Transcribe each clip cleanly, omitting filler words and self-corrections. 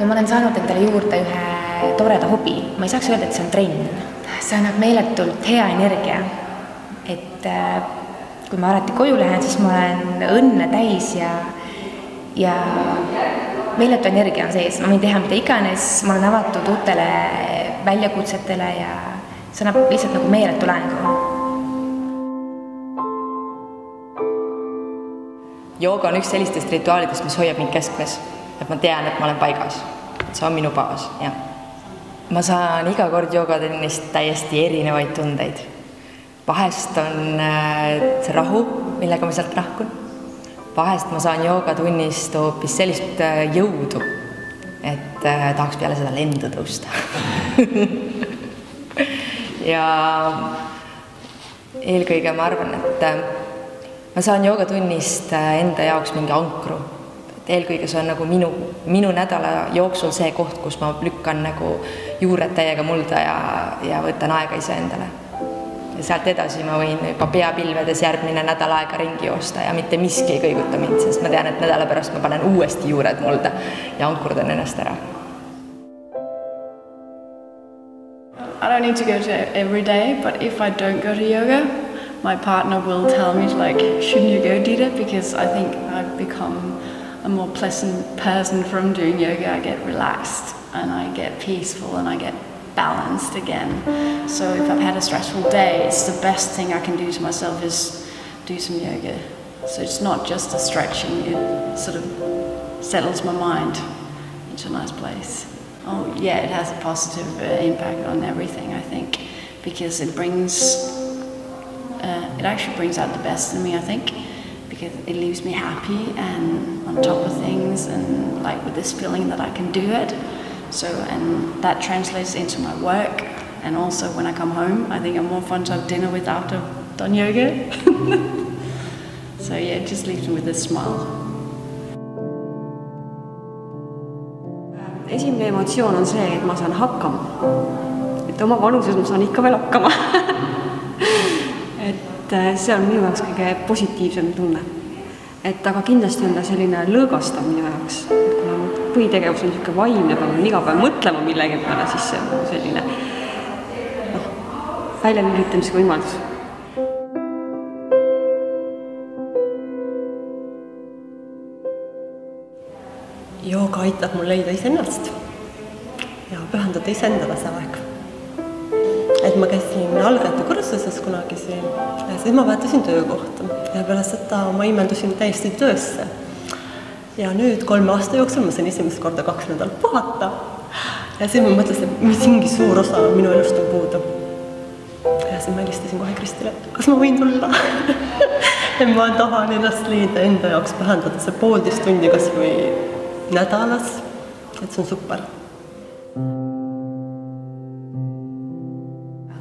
ja ma olen saanud endale juurde ühe toreda hobi. Ma ei saaks öelda, et see on trenn. See annab meeletult hea energia. Et kui ma alati koju lähen, siis ma olen õnne täis ja meeletu energia on sees. Ma võin teha mida iganes, ma olen avatud uutele väljakutsetele ja see annab lihtsalt nagu meeletu laengu. Jooga on üks sellistest rituaalidest, mis hoiab mind keskmes. Et ma tean, et ma olen paigas. See on minu baas, jah. Ma saan iga kord joogatennist täiesti erinevaid tundeid. Vahest on see rahu, millega ma sealt lahkun. Vahest ma saan joogatunnist hoopis sellist jõudu, et tahaks peale seda lendu tõusta. Ja eelkõige ma arvan, et ma saan joogatunnist enda jaoks mingi ankru. Eelkõige see on nagu minu nädala jooksul see koht, kus ma lükkan nagu juured täiega mulda ja võtan aega ise endale. Ja sealt edasi ma võin juba peapilvedes järgmine nädal aega ringi joosta ja mitte miski ei kõiguta mind, sest ma tean, et nädala pärast ma panen uuesti juured mulda ja ankurdan ennast ära. I don't need to go to every day, but if I don't go to yoga, my partner will tell me, like, shouldn't you go, Dita? Because I think I've become a more pleasant person from doing yoga. I get relaxed and I get peaceful and I get balanced again. So if I've had a stressful day, it's the best thing I can do to myself is do some yoga. So it's not just a stretching, it sort of settles my mind into a nice place. Oh yeah, it has a positive impact on everything, I think, because it actually brings out the best in me, I think, because it leaves me happy and on top of things and like with this feeling that I can do it. So, and that translates into my work, and also when I come home, I think I'm more fun to have dinner with after I've done yoga. So yeah, it just leaves me with a smile. Esimene emotsioon on see, et ma saan hakkama. Et oma vanuses ma saan ikka veel hakkama. Et see on minu jaoks kõige positiivsem tunne. Et aga kindlasti on ta selline lõõgastav minu jaoks. Põhitegevus on niisugune vaimne, aga iga päev mõtlema millegi peale, siis see on selline väljalülitamise võimalus. Jooga aitab mul leida iseennast ja pühendada iseendale see aeg. Et ma käisin algajate kursuses kunagi siin ja siis ma vaatasin töökohta ja peale seda ma imendusin täiesti töösse. Ja nüüd 3 aasta jooksul ma sain esimest korda 2 nädalat puhata. Ja siis ma mõtlesin, et mis mingi suur osa minu elust on puudu. Ja siis ma helistasin kohe Kristile, kas ma võin tulla? Ja ma tahan ennast leida enda jaoks pühendada see 1,5 tundi kas või nädalas. Et see on super.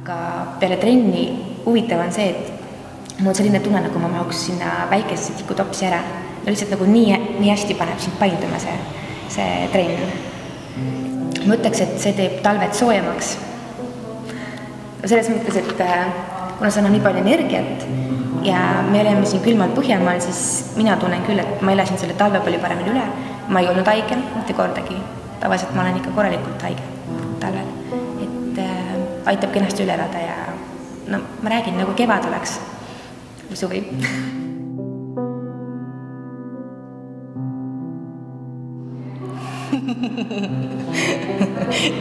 Aga peale trenni huvitav on see, et mul on selline tunne, nagu ma mahuks sinna väikesse tikutopsi ära. No lihtsalt nagu nii hästi paneb sind painduma see trenn. Ma ütleks, et see teeb talved soojemaks. Selles mõttes, et kuna see on nii palju energiat ja me oleme siin külmal Põhjamaal, siis mina tunnen küll, et ma elasin selle talve palju paremini üle. Ma ei olnud haige, mitte kordagi. Tavaliselt ma olen ikka korralikult haige talvel. Et aitab kenasti üle elada ja no, ma räägin, nagu kevad oleks või suvi.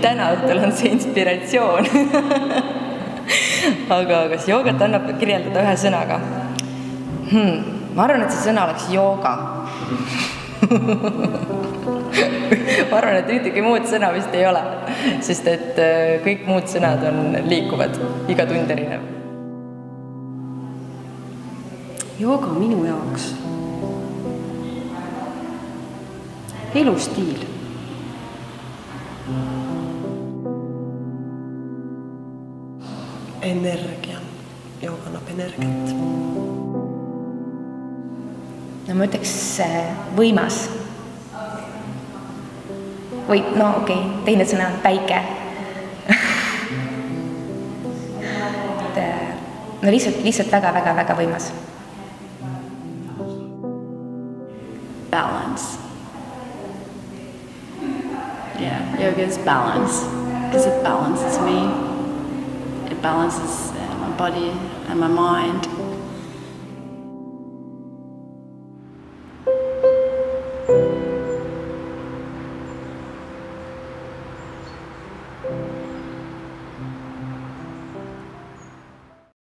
Täna õhtul on see inspiratsioon. Aga kas joogat annab kirjeldada ühe sõnaga? Ma arvan, et see sõna oleks jooga. Ma arvan, et ühtegi muud sõna vist ei ole, sest et kõik muud sõnad on liikuvad, iga tund erinev. Jooga minu jaoks elustiil. Energia. Jooga annab energiat. No ma ütleks võimas. Või no okei, teine sõna on päike. No lihtsalt väga võimas. Balance. yeah, yoga is balance because it balances me. It balances my body and my mind.